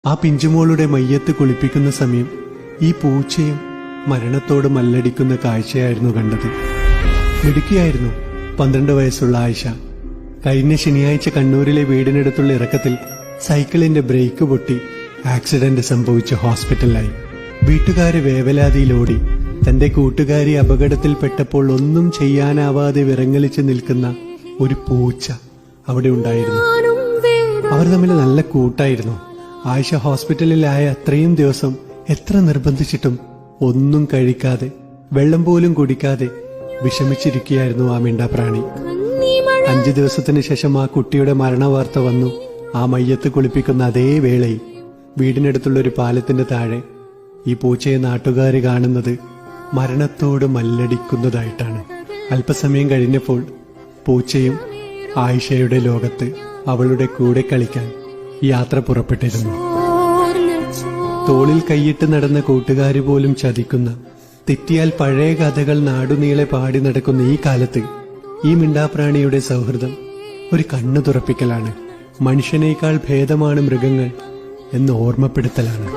ആ പിഞ്ചുമോളുടെ മയ്യത്ത് കുളിപ്പിക്കുന്ന സമയം ഈ പൂച്ചയും മരണത്തോട് മല്ലടിക്കുന്ന കാഴ്ചയായിരുന്നു കണ്ടത്. മിടുക്കിയായിരുന്നു 12 വയസ്സുള്ള ആയിഷ. കഴിഞ്ഞ ശനിയാഴ്ച കണ്ണൂരിലെ വീടിനടുത്തുള്ള ഇറക്കത്തിൽ സൈക്കിളിന്റെ ബ്രേക്ക് പൊട്ടി ആക്സിഡന്റ് സംഭവിച്ച് ഹോസ്പിറ്റലിലായി. വീട്ടുകാര് വേവലാതിയിലോടി. തന്റെ കൂട്ടുകാരി അപകടത്തിൽപ്പെട്ടപ്പോൾ ഒന്നും ചെയ്യാനാവാതെ വിറങ്ങലിച്ച് നിൽക്കുന്ന ഒരു പൂച്ച അവിടെ ഉണ്ടായിരുന്നു. അവർ തമ്മിൽ നല്ല കൂട്ടായിരുന്നു. ആയിഷ ഹോസ്പിറ്റലിലായ അത്രയും ദിവസം എത്ര നിർബന്ധിച്ചിട്ടും ഒന്നും കഴിക്കാതെ വെള്ളം പോലും കുടിക്കാതെ വിഷമിച്ചിരിക്കുകയായിരുന്നു ആ മിണ്ടാപ്രാണി. 5 ദിവസത്തിന് ശേഷം ആ കുട്ടിയുടെ മരണവാർത്ത വന്നു. ആ മയ്യത്ത് കുളിപ്പിക്കുന്ന അതേ വേളയിൽ വീടിനടുത്തുള്ള ഒരു പാലത്തിന്റെ താഴെ ഈ പൂച്ചയെ നാട്ടുകാര് കാണുന്നത് മരണത്തോട് മല്ലടിക്കുന്നതായിട്ടാണ്. അല്പസമയം കഴിഞ്ഞപ്പോൾ പൂച്ചയും ആയിഷയുടെ ലോകത്ത് അവളുടെ കൂടെ കളിക്കാൻ യാത്ര പുറപ്പെട്ടിരുന്നു. തോളിൽ കൈയിട്ട് നടന്ന കൂട്ടുകാര് പോലും ചതിക്കുന്ന, തെറ്റിയാൽ പഴയ കഥകൾ നാടുനീളെ പാടി നടക്കുന്ന ഈ കാലത്ത് ഈ മിണ്ടാപ്രാണിയുടെ സൗഹൃദം ഒരു കണ്ണു തുറപ്പിക്കലാണ്. മനുഷ്യനേക്കാൾ ഭേദമാണ് മൃഗങ്ങൾ എന്ന് ഓർമ്മപ്പെടുത്തലാണ്.